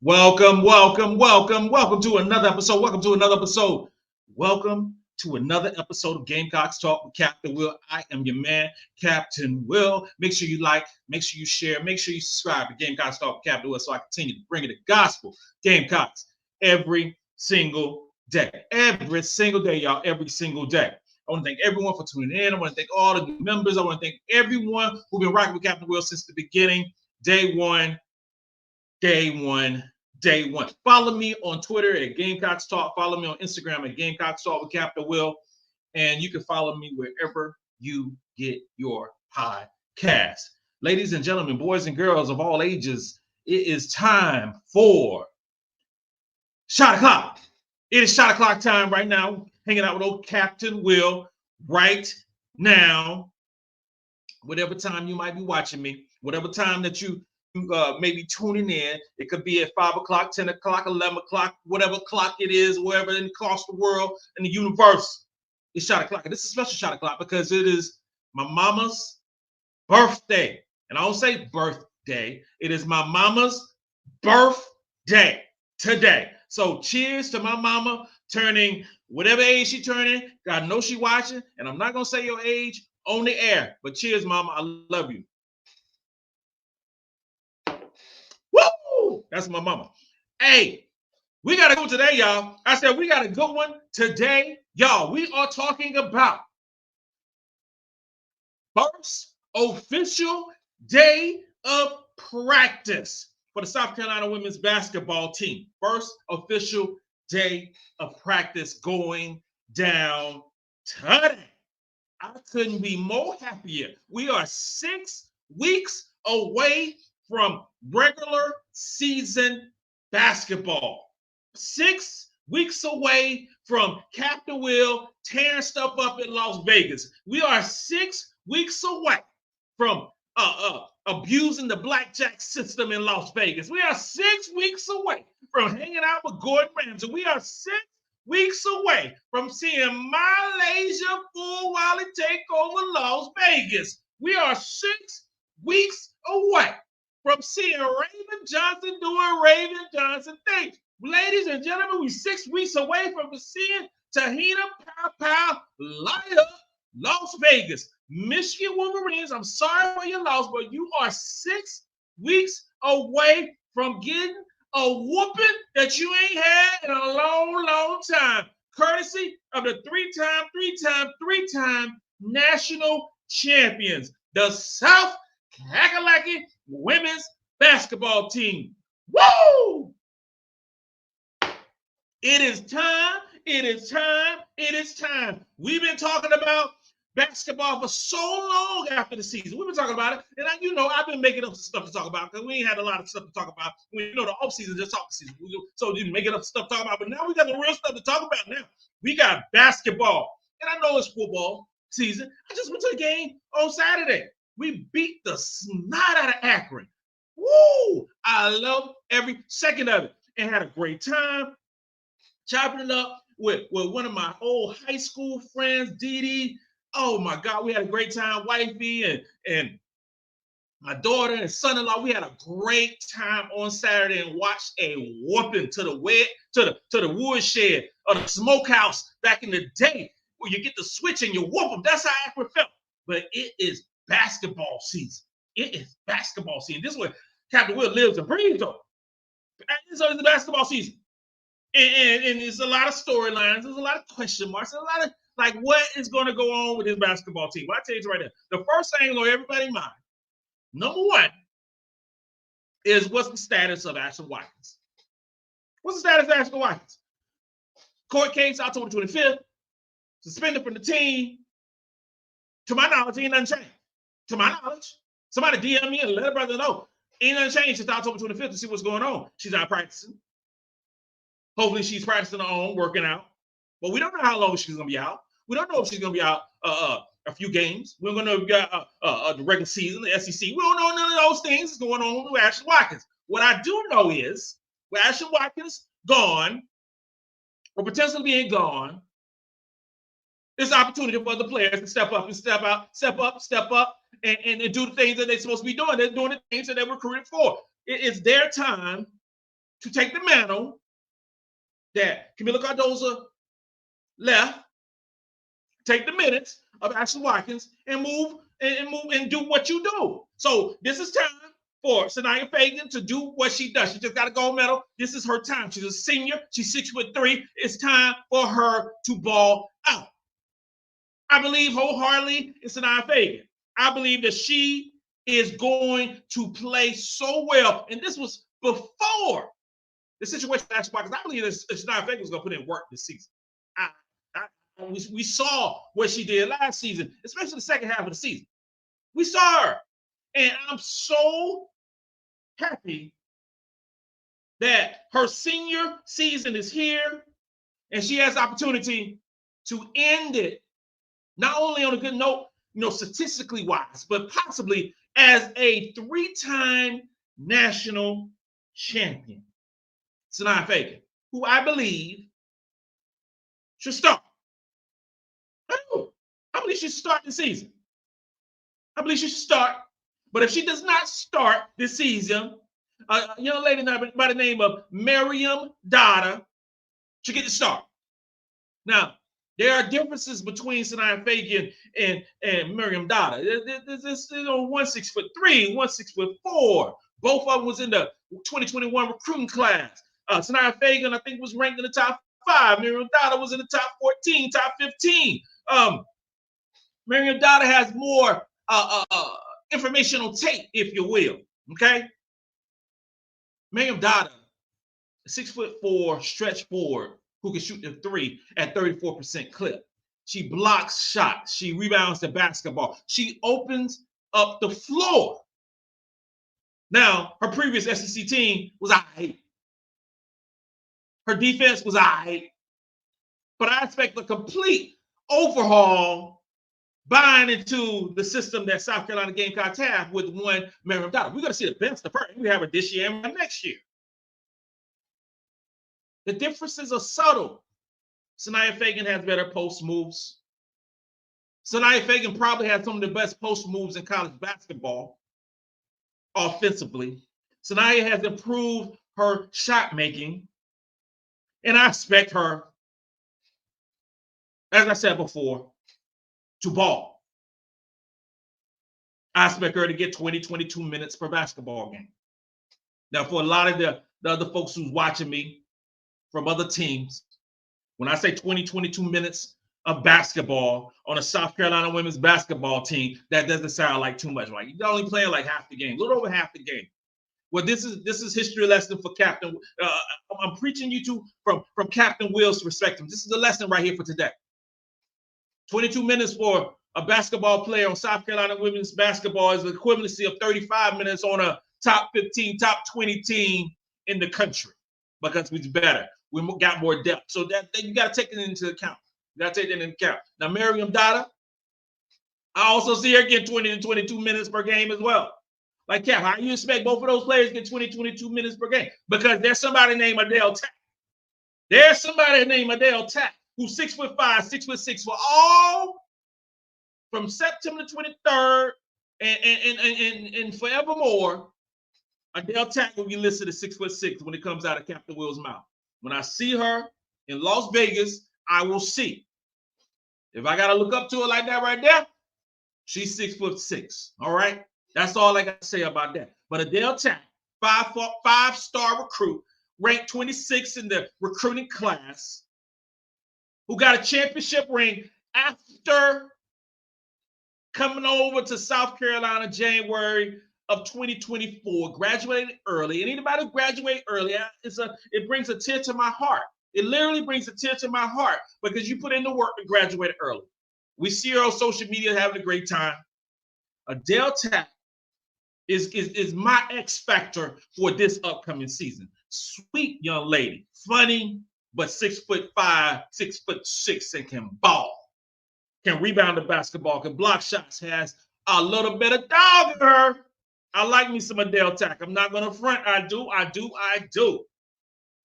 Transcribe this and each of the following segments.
Welcome to another episode. Welcome to another episode of Gamecocks Talk with Captain Will. I am your man, Captain Will. Make sure you like, make sure you share, make sure you subscribe to Gamecocks Talk with Captain Will so I continue to bring you the gospel Gamecocks every single day. Every single day, y'all, every single day. I want to thank everyone for tuning in. I want to thank all the new members. I want to thank everyone who's been rocking with Captain Will since the beginning, day one. Follow me on Twitter at Gamecocks Talk. Follow me on Instagram at Gamecocks Talk with Captain Will. And you can follow me wherever you get your podcast. Ladies and gentlemen, boys and girls of all ages, it is time for Shot O'Clock. It is Shot O'Clock time right now. Hanging out with old Captain Will right now. Whatever time you might be watching me, whatever time that you maybe tuning in. It could be at 5 o'clock, 10 o'clock, 11 o'clock, whatever clock it is, wherever across the world and the universe. It's Shot O'Clock. And this is a special Shot O'Clock because it is my mama's birthday. And I don't say birthday. It is my mama's birthday today. So cheers to my mama turning whatever age she's turning. God knows she watching. And I'm not going to say your age on the air. But cheers, mama. I love you. Woo! That's my mama. Hey, we got a good one today, y'all. I said we got a good one today, y'all. We are talking about first official day of practice for the South Carolina women's basketball team. First official day of practice going down today. I couldn't be more happier. We are 6 weeks away from regular season basketball. 6 weeks away from Captain Will tearing stuff up in Las Vegas. We are 6 weeks away from abusing the blackjack system in Las Vegas. We are 6 weeks away from hanging out with Gordon Ramsay. We are 6 weeks away from seeing MiLaysia Fulwiley take over Las Vegas. We are 6 weeks away from seeing Raven Johnson doing Raven Johnson things. Ladies and gentlemen, we're 6 weeks away from seeing Tahina Pow light up Las Vegas. Michigan Wolverines, I'm sorry for your loss, but you are 6 weeks away from getting a whooping that you ain't had in a long time. Courtesy of the three-time national champions, the South Kakalaki women's basketball team. Woo! It is time. We've been talking about basketball for so long after the season. We've been talking about it. And I've been making up stuff to talk about because we ain't had a lot of stuff to talk about. The off season just talk season. So you making up stuff to talk about. But now we got the real stuff to talk about now. We got basketball. And I know it's football season. I just went to a game on Saturday. We beat the snot out of Akron. Woo! I love every second of it and had a great time chopping it up with one of my old high school friends, Dee Dee. Oh my God, we had a great time. Wifey and my daughter and son-in-law, we had a great time on Saturday and watched a whooping to the woodshed or the smokehouse back in the day where you get the switch and you whoop them. That's how Akron felt. But it is basketball season. It is basketball season. This is where Captain Will lives and breathes on. So it's the basketball season. And there's a lot of storylines. There's a lot of question marks. There's a lot of what is going to go on with this basketball team? Well, I tell you right now, the first thing on everybody's mind, number one, is what's the status of Ashlyn Watkins? What's the status of Ashlyn Watkins? Court case, October 25th, suspended from the team. To my knowledge, ain't nothing changed. To my knowledge, somebody DM me and let her brother know. Ain't nothing changed since October 25th to see what's going on. She's not practicing. Hopefully she's practicing her own, working out. But we don't know how long she's going to be out. We don't know if she's going to be out a few games. We don't know if we got the regular season, the SEC. We don't know none of those things that's going on with Ashlyn Watkins. What I do know is with Ashlyn Watkins gone or potentially being gone, there's an opportunity for other players to step up, and do the things that they're supposed to be doing. They're doing the things that they're recruited for. It's their time to take the mantle that Camila Cardoza left, take the minutes of Ashlyn Watkins and move and do what you do. So this is time for Sania Feagin to do what she does. She just got a gold medal. This is her time. She's a senior. She's 6'3". It's time for her to ball out. I believe wholeheartedly in Sania Feagin. I believe that she is going to play so well. And this was before the situation with Ashlyn Watkins. I believe that Sania Feagin was going to put in work this season. We saw what she did last season, especially the second half of the season. We saw her. And I'm so happy that her senior season is here and she has the opportunity to end it not only on a good note, statistically wise, but possibly as a 3-time national champion. Sania Feagin, who I believe should start. I believe she should start the season. I believe she should start. But if she does not start this season, a young lady by the name of Maryam Dauda should get the start. Now, there are differences between Sania Feagin and Maryam Dauda. There's 1 6'3", 1 6'4". Both of them was in the 2021 recruiting class. Sania Feagin, I think, was ranked in the top 5. Maryam Dauda was in the top 14, top 15. Maryam Dauda has more informational tape, if you will. Okay. Maryam Dauda, 6'4", stretch forward, who can shoot the 3 at 34% clip. She blocks shots. She rebounds the basketball. She opens up the floor. Now, her previous SEC team was all right. Her defense was all right. But I expect a complete overhaul buying into the system that South Carolina Gamecocks have with one Maryam Dauda. We're going to see the best of her. We have her this year and next year. The differences are subtle. Sania Feagin has better post moves. Sania Feagin probably has some of the best post moves in college basketball offensively. Sania has improved her shot making. And I expect her, as I said before, to ball. I expect her to get 20, 22 minutes per basketball game. Now, for a lot of the other folks who's watching me from other teams, when I say 20, 22 minutes of basketball on a South Carolina women's basketball team, that doesn't sound like too much. Like you're only playing like half the game, a little over half the game. Well, this is history lesson for Captain. I'm preaching you to from Captain Will's perspective. This is a lesson right here for today. 22 minutes for a basketball player on South Carolina women's basketball is the equivalency of 35 minutes on a top 15, top 20 team in the country because we're better. We got more depth. So that you got to take it into account. You got to take that into account. Now, Maryam Dauda, I also see her get 20 to 22 minutes per game as well. Like, Cap, how you expect both of those players to get 20, 22 minutes per game? Because there's somebody named Adhel Tac. There's somebody named Adhel Tac who's 6'5", 6'6" for all from September 23rd and forevermore. Adhel Tac will be listed as 6'6" when it comes out of Captain Will's mouth. When I see her in Las Vegas, I will see. If I got to look up to her like that right there, she's 6'6". All right? That's all I got to say about that. But Adhel Tac, five-star recruit, ranked 26 in the recruiting class, who got a championship ring after coming over to South Carolina January of 2024, graduated early. And anybody who graduated early, it brings a tear to my heart. It literally brings a tear to my heart because you put in the work to graduate early. We see her on social media having a great time. Adhel Tac is my X factor for this upcoming season. Sweet young lady, funny, but 6'5", 6'6", and can ball. Can rebound the basketball, can block shots, has a little bit of dog in her. I like me some Adhel Tac. I'm not going to front. I do.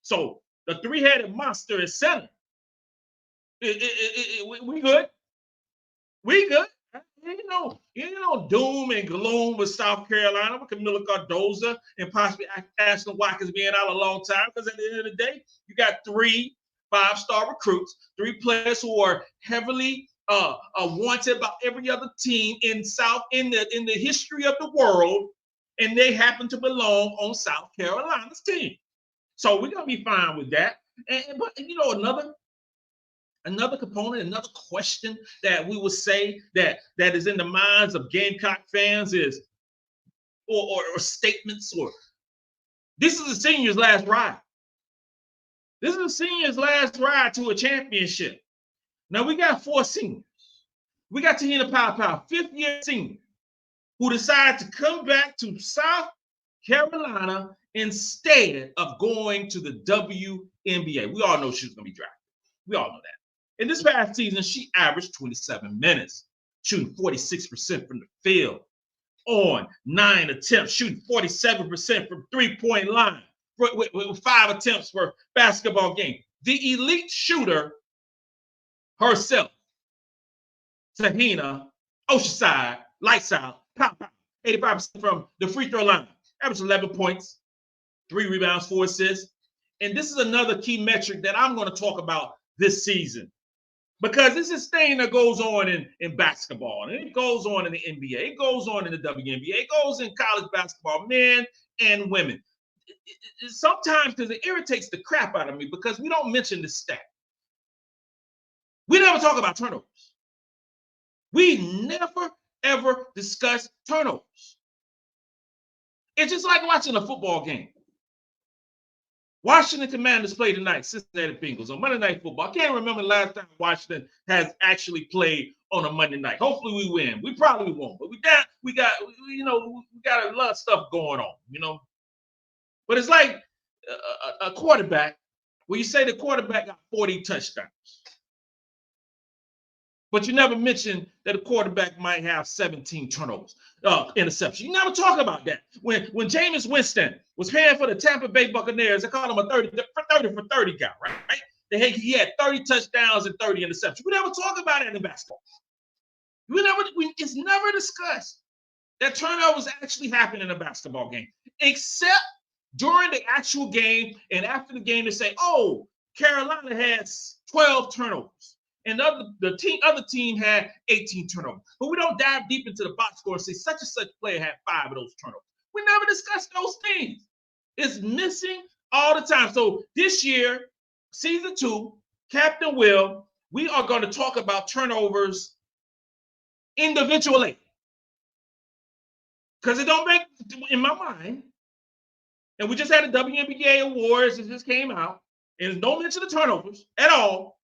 So the three-headed monster is center. We good. We good. doom and gloom with South Carolina with Camila Cardoza and possibly Ashlyn Watkins being out a long time. Because at the end of the day, you got 3 5-star recruits, 3 players who are heavily wanted by every other team in the history of the world, and they happen to belong on South Carolina's team. So we're gonna be fine with that. But another component, another question that we would say that is in the minds of Gamecock fans is, or statements, or this is the seniors' last ride. This is the seniors' last ride to a championship. Now we got 4 seniors. We got Tahina Pow, 5th-year senior, who decided to come back to South Carolina instead of going to the WNBA. We all know she was going to be drafted. We all know that. In this past season, she averaged 27 minutes, shooting 46% from the field on 9 attempts, shooting 47% from three-point line with 5 attempts per basketball game. The elite shooter herself, Tahina, Oceanside, lights out, pow, 85% from the free throw line, averaged 11 points, 3 rebounds, 4 assists. And this is another key metric that I'm going to talk about this season, because this is thing that goes on in basketball, and it goes on in the NBA, it goes on in the WNBA, it goes in college basketball, men and women. Sometimes, because it irritates the crap out of me, because we don't mention this stat. We never talk about turnovers. We never, ever discuss turnovers. It's just like watching a football game. Washington Commanders play tonight, Cincinnati Bengals on Monday Night Football. I can't remember the last time Washington has actually played on a Monday night. Hopefully we win. We probably won't, but we got a lot of stuff going on, But it's like a quarterback, where you say the quarterback got 40 touchdowns, but you never mention that a quarterback might have 17 turnovers, interceptions. You never talk about that. When Jameis Winston was playing for the Tampa Bay Buccaneers, they called him a 30 for 30 guy, right? He had 30 touchdowns and 30 interceptions. We never talk about it in basketball. It's never discussed that turnovers actually happen in a basketball game, except during the actual game and after the game. They say, "Oh, Carolina has 12 turnovers." And the other team had 18 turnovers. But we don't dive deep into the box score and say such and such player had 5 of those turnovers. We never discuss those things. It's missing all the time. So this year, season 2, Captain Will, we are going to talk about turnovers individually. Because it don't make, in my mind, and we just had the WNBA awards that just came out, and don't mention the turnovers at all.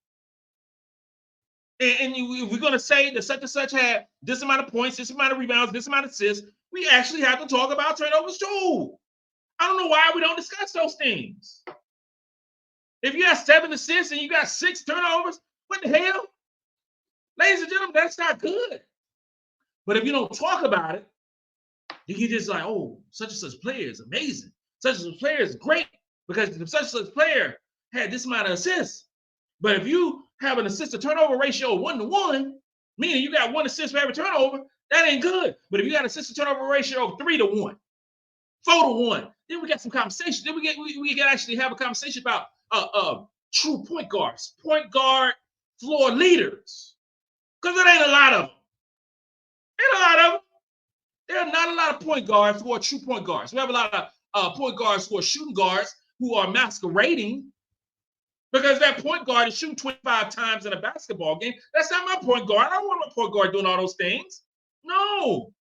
And we're going to say that such and such had this amount of points, this amount of rebounds, this amount of assists. We actually have to talk about turnovers too. I don't know why we don't discuss those things. If you have 7 assists and you got 6 turnovers, what the hell? Ladies and gentlemen, that's not good. But if you don't talk about it, then you just like, oh, such and such player is amazing. Such and such player is great because such and such player had this amount of assists. But if you have an assist to turnover ratio of 1-to-1, meaning you got 1 assist for every turnover, that ain't good. But if you got an assist to turnover ratio of 3-to-1, 4-to-1, then we got some conversation. Then we can actually have a conversation about true point guards, point guard floor leaders. Because there ain't a lot of them. Ain't a lot of them. There are not a lot of point guards who are true point guards. We have a lot of point guards who are shooting guards who are masquerading. Because that point guard is shooting 25 times in a basketball game. That's not my point guard. I don't want my point guard doing all those things. No,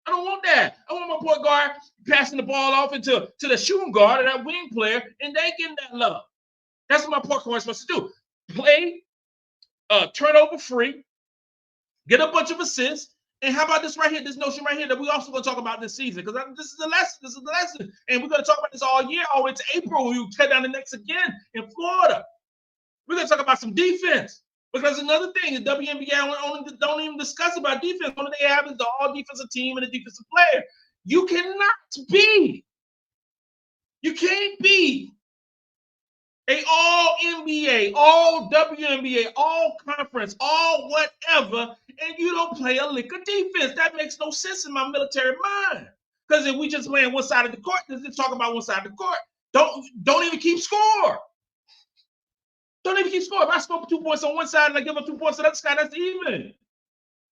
I don't want that. I want my point guard passing the ball off to the shooting guard or that wing player, and they getting that love. That's what my point guard is supposed to do. Play turnover free, get a bunch of assists, and how about this right here, this notion right here that we also going to talk about this season, because this is the lesson. This is the lesson. And we're going to talk about this all year, all the way to April, when we tear down the Knicks again in Florida. We're going to talk about some defense, because another thing, the WNBA don't even discuss about defense. One of they have is the all-defensive team and the defensive player. You can't be a all NBA, all WNBA, all conference, all whatever, and you don't play a lick of defense. That makes no sense in my military mind. Because if we just play on one side of the court, let's talk about one side of the court. Don't even keep score. Don't even keep score. If I score 2 points on one side and I give up 2 points to the other side, that's even.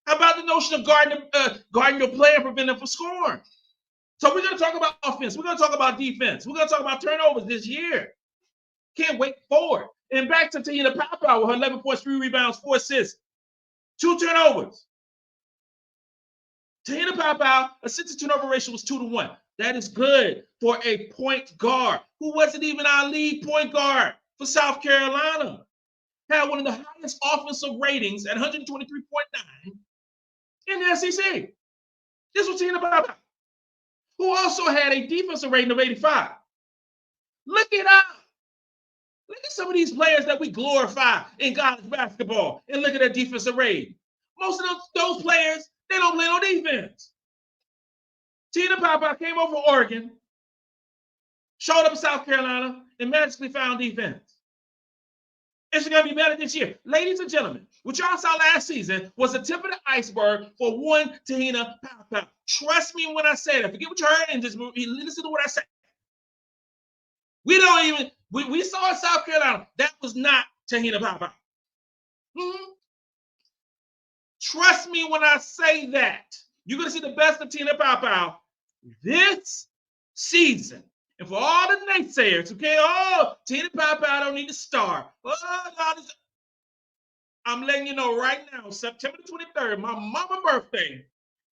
How about the notion of guarding your player and preventing them from scoring? So we're going to talk about offense. We're going to talk about defense. We're going to talk about turnovers this year. Can't wait forward. And back to Tahina Papau with her 11 points, 3 rebounds, 4 assists, 2 turnovers. Tahina Papau, assist to turnover ratio was 2-1. That is good for a point guard who wasn't even our lead point guard for South Carolina. Had one of the highest offensive ratings at 123.9 in the SEC. This was Tahina Papau, who also had a defensive rating of 85. Look it up. Look at some of these players that we glorify in college basketball and look at their defensive rating. Most of those players, they don't play no defense. Tahina Papau came over Oregon, showed up in South Carolina, and magically found defense. It's going to be better this year. Ladies and gentlemen, what y'all saw last season was the tip of the iceberg for one Tahina Papau. Trust me when I say that. Forget what you heard and just listen to what I say. We saw in South Carolina, that was not Tahina Papau. Trust me when I say that. You're going to see the best of Tahina Papau this season. And for all the naysayers, okay, Tahina Papau don't need to star. I'm letting you know right now, September 23rd, my mama's birthday,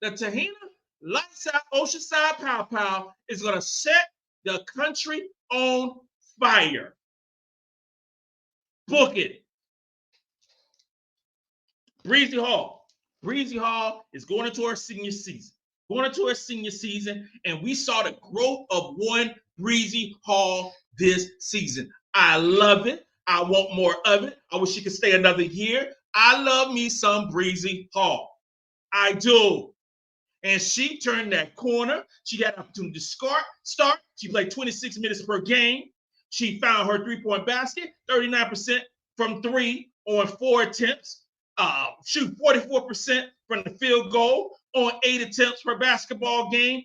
that Tahina Lights Out Oceanside Papau is going to set the country on fire. Book it. Bree Hall. Bree Hall is going into her senior season. And we saw the growth of one Bree Hall this season. I love it. I want more of it. I wish she could stay another year. I love me some Bree Hall. I do. And she turned that corner. She had an opportunity to start. She played 26 minutes per game. She found her three-point basket, 39% from 3 on 4 attempts. Shoot 44% from the field goal on 8 attempts per basketball game.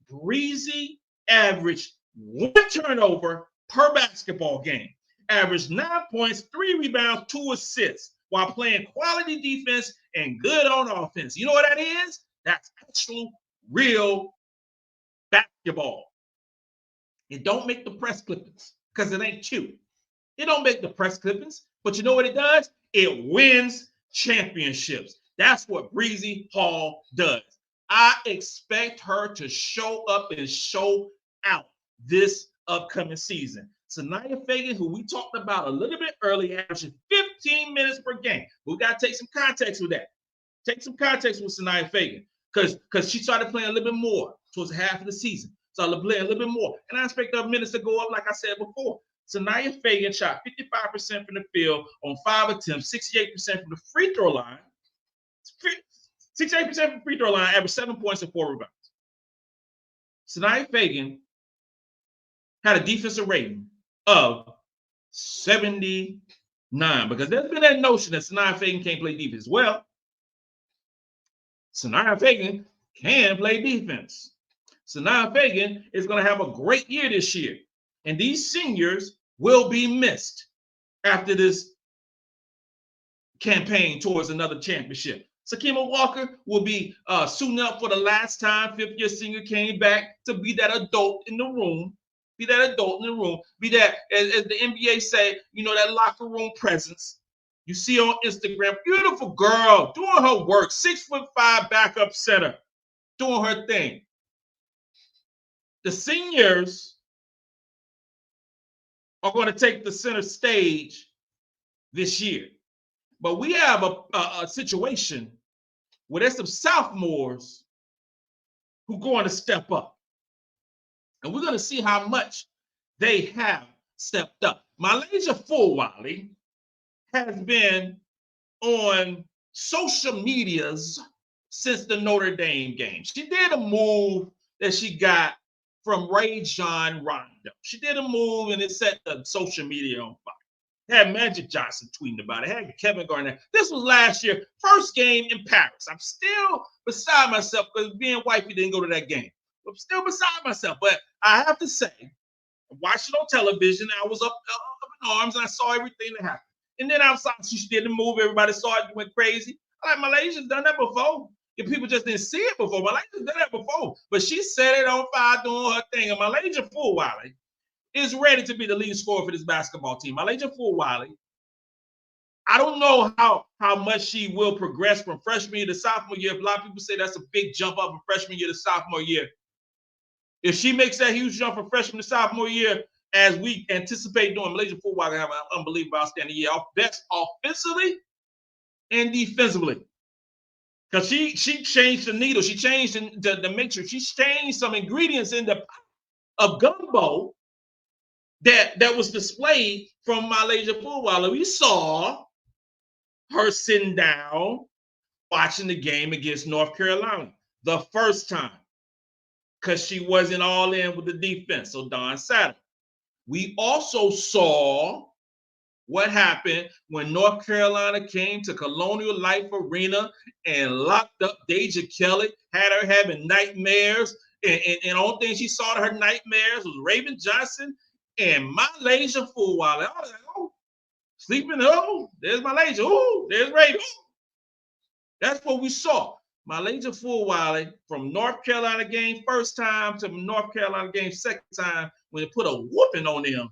Breezy averaged 1 turnover per basketball game. Averaged 9 points, 3 rebounds, 2 assists while playing quality defense and good on offense. You know what that is? That's actual, real basketball. It don't make the press clippings because it ain't cute. It don't make the press clippings, but you know what it does? It wins championships. That's what Bree Hall does. I expect her to show up and show out this upcoming season. Sania Feagin, who we talked about a little bit earlier, averaging 15 minutes per game. We got to take some context with that. Take some context with Sania Feagin because she started playing a little bit more towards half of the season. Started playing a little bit more. And I expect her minutes to go up, like I said before. Sania Feagin shot 55% from the field on 5 attempts, 68% from the free throw line. 68% from the free throw line, averaged 7 points and 4 rebounds. Sania Feagin had a defensive rating of 79 because there's been that notion that Sania Feagin can't play defense. Well, Sania Feagin can play defense. Sania Feagin is going to have a great year this year. And these seniors will be missed after this campaign towards another championship. Sakima Walker will be suiting up for the last time. 5th-year senior came back to be that adult in the room. Be that, as the NBA say, that locker room presence. You see on Instagram, beautiful girl doing her work, 6'5" backup center, doing her thing. The seniors are going to take the center stage this year. But we have a situation where there's some sophomores who are going to step up. And we're going to see how much they have stepped up. MiLaysia Fulwiley has been on social medias since the Notre Dame game. She did a move that she got from Ray John Rondo. She did a move and it set the social media on fire. Had Magic Johnson tweeting about it. Had Kevin Garnett. This was last year, first game in Paris. I'm still beside myself because being wifey didn't go to that game. I'm still beside myself. But I have to say, I watched it on television. I was up in arms and I saw everything that happened. And then outside, she did the move. Everybody saw it and went crazy. Like, MiLaysia's done that before. If people just didn't see it before, MiLaysia's done that before. But she set it on fire doing her thing. And MiLaysia Fulwiley is ready to be the leading scorer for this basketball team. MiLaysia Fulwiley, I don't know how much she will progress from freshman year to sophomore year. A lot of people say that's a big jump up from freshman year to sophomore year. If she makes that huge jump from freshman to sophomore year, as we anticipate doing, MiLaysia Fulwiley have an unbelievable outstanding year, best offensively and defensively. Because she changed the needle. She changed the matrix. She changed some ingredients in the gumbo that was displayed from MiLaysia Fulwiley. We saw her sitting down watching the game against North Carolina the first time because she wasn't all in with the defense. So Dawn sat her. We also saw what happened when North Carolina came to Colonial Life Arena and locked up Deja Kelly, had her having nightmares. And only thing she saw to her nightmares was Raven Johnson and MiLaysia Fulwiley. I was like, oh, sleeping. Oh, there's MiLaysia. Oh, there's Raven. Oh. That's what we saw. MiLaysia Fulwiley from North Carolina game first time to North Carolina game second time when they put a whooping on them.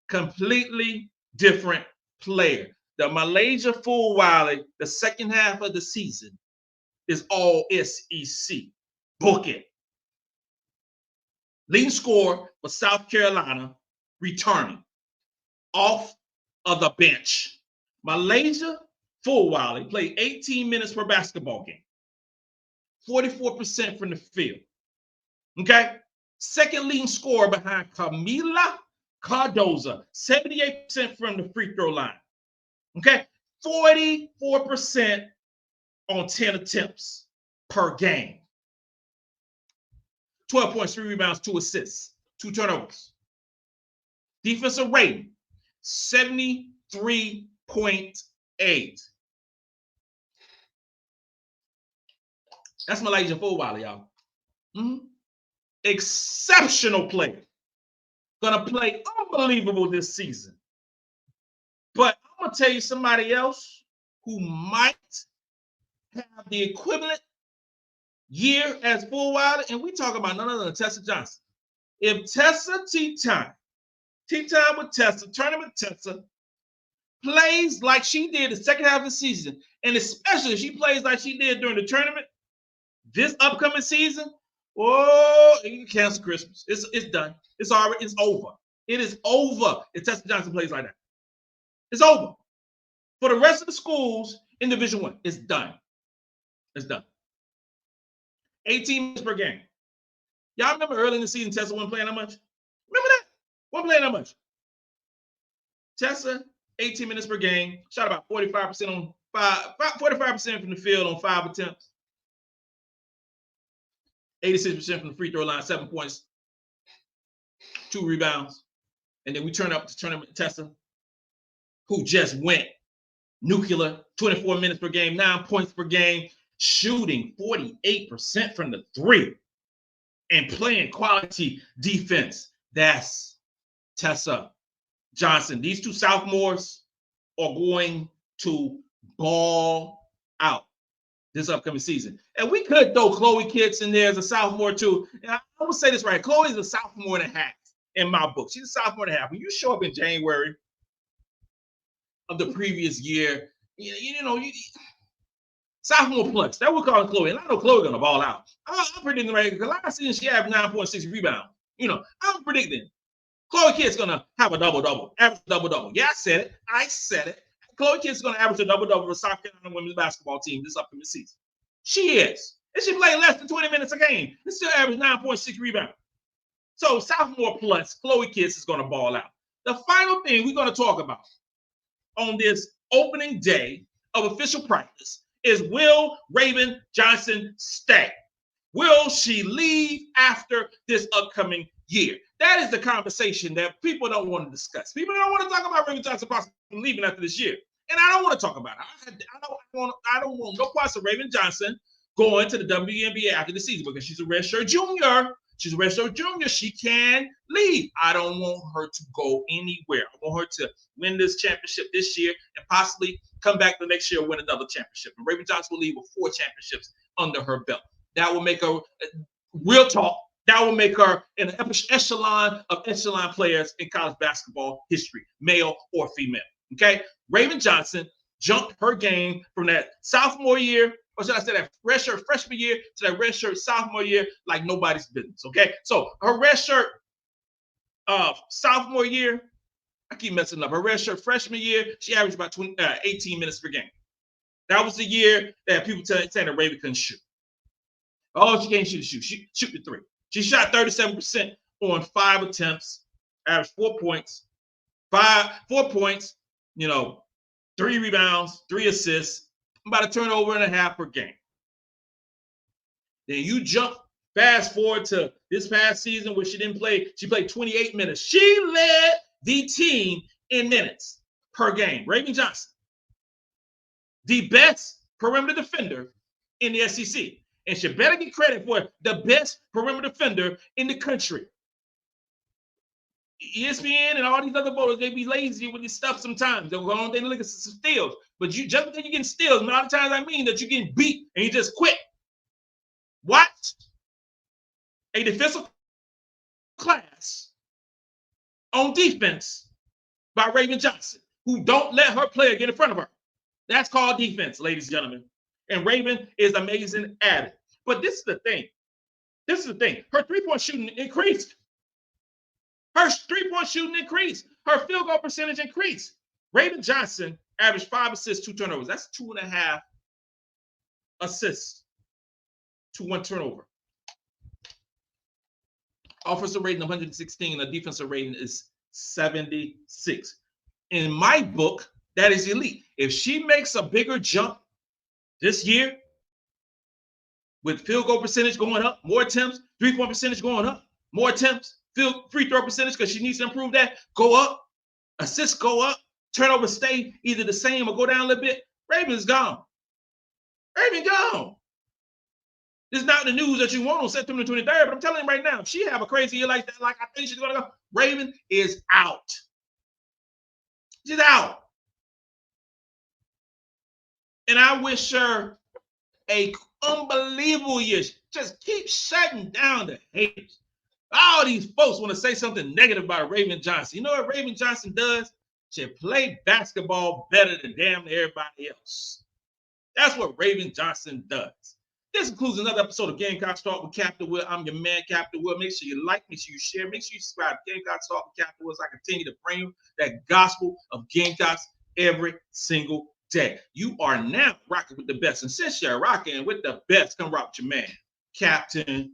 Completely different player. The MiLaysia Fulwiley, the second half of the season, is all SEC. Book it. Leading scorer for South Carolina, returning off of the bench. MiLaysia Fulwiley played 18 minutes per basketball game, 44% from the field. Okay? Second leading scorer behind Camila Cardoza, 78% from the free throw line. Okay? 44% on 10 attempts per game. 12 points, 3 rebounds, 2 assists, 2 turnovers. Defensive rating, 73.8. That's MiLaysia Fulwiley, y'all. Exceptional player. Gonna play unbelievable this season. But I'm gonna tell you somebody else who might have the equivalent year as Fulwiley, and we talk about none other than Tessa Johnson. If Tessa tea time with Tessa, tournament Tessa, plays like she did the second half of the season, and especially if she plays like she did during the tournament this upcoming season, oh, you can cancel Christmas. It's done. It's over. It is over if Tessa Johnson plays like that. It's over. For the rest of the schools in Division I, it's done. It's done. 18 minutes per game. Y'all remember early in the season, Tessa wasn't playing that much? Remember that? Wasn't playing that much. Tessa, 18 minutes per game, shot about 45% on 45% from the field on 5 attempts. 86% from the free throw line, 7 points, 2 rebounds. And then we turn up to tournament Tessa, who just went nuclear, 24 minutes per game, 9 points per game, shooting 48% from the 3 and playing quality defense. That's Tessa Johnson. These 2 sophomores are going to ball out this upcoming season. And we could throw Chloe Kitts in there as a sophomore too. And I would say this right. Chloe is a sophomore and a half in my book. She's a sophomore and a half. When you show up in January of the previous year, sophomore plus. That we're calling Chloe. And I know Chloe's going to ball out. I'm predicting right because last season she had 9.6 rebounds. I'm predicting Chloe Kitts going to have a double-double, average double-double. Yeah, I said it. Chloe Kitts is going to average a double-double for South Carolina women's basketball team this upcoming season. She is. And she played less than 20 minutes a game. And still averaged 9.6 rebounds. So sophomore plus, Chloe Kitts is going to ball out. The final thing we're going to talk about on this opening day of official practice is, will Raven Johnson stay? Will she leave after this upcoming year? That is the conversation that people don't want to discuss. People don't want to talk about Raven Johnson possibly leaving after this year. And I don't want to talk about it. I don't want no parts of Raven Johnson going to the WNBA after the season because she's a redshirt junior. She's a redshirt junior. She can leave. I don't want her to go anywhere. I want her to win this championship this year and possibly come back the next year and win another championship. And Raven Johnson will leave with 4 championships under her belt. That will make her, real talk, that will make her an echelon of echelon players in college basketball history, male or female. Okay? Raven Johnson jumped her game from that sophomore year, or should I say that redshirt freshman year to that redshirt sophomore year like nobody's business. Okay? So her redshirt sophomore year, I keep messing up. Her redshirt freshman year, she averaged about 18 minutes per game. That was the year that people saying that Raven couldn't shoot. Oh, she can't shoot. She shoot the 3. She shot 37% on 5 attempts, averaged 4 points, 4 points, 3 rebounds, 3 assists, about a turnover and a half per game. Then you jump fast forward to this past season where she didn't play. She played 28 minutes. She led the team in minutes per game. Raven Johnson, the best perimeter defender in the SEC. And she better get credit for the best perimeter defender in the country. ESPN and all these other voters, they be lazy with this stuff sometimes. They'll go on, they look at some steals. But just because you're getting steals, a lot of times I mean that you're getting beat and you just quit. Watch a defensive class on defense by Raven Johnson, who don't let her player get in front of her. That's called defense, ladies and gentlemen. And Raven is amazing at it. But this is the thing. Her three-point shooting increased. Her Her field goal percentage increased. Raven Johnson averaged 5 assists, 2 turnovers. That's 2.5 assists to 1 turnover. Offensive rating 116, and the defensive rating is 76. In my book, that is elite. If she makes a bigger jump this year, with field goal percentage going up, more attempts, 3-point percentage going up, more attempts, free throw percentage, because she needs to improve that, go up, assists go up, turnovers stay either the same or go down a little bit, Raven's gone. Raven gone. This is not the news that you want on September 23rd, but I'm telling you right now, if she have a crazy year like that, like I think she's going to go, Raven is out. She's out. And I wish her a unbelievable year. Just keep shutting down the haters. All these folks want to say something negative about Raven Johnson. You know what Raven Johnson does? She play basketball better than damn everybody else. That's what Raven Johnson does. This includes another episode of Gamecocks Talk with Captain Will. I'm your man, Captain Will. Make sure you like, make sure you share, make sure you subscribe to Gamecocks Talk with Captain Will as I continue to bring you that gospel of Gamecocks every single day. You are now rocking with the best. And since you're rocking with the best, come rock with your man, Captain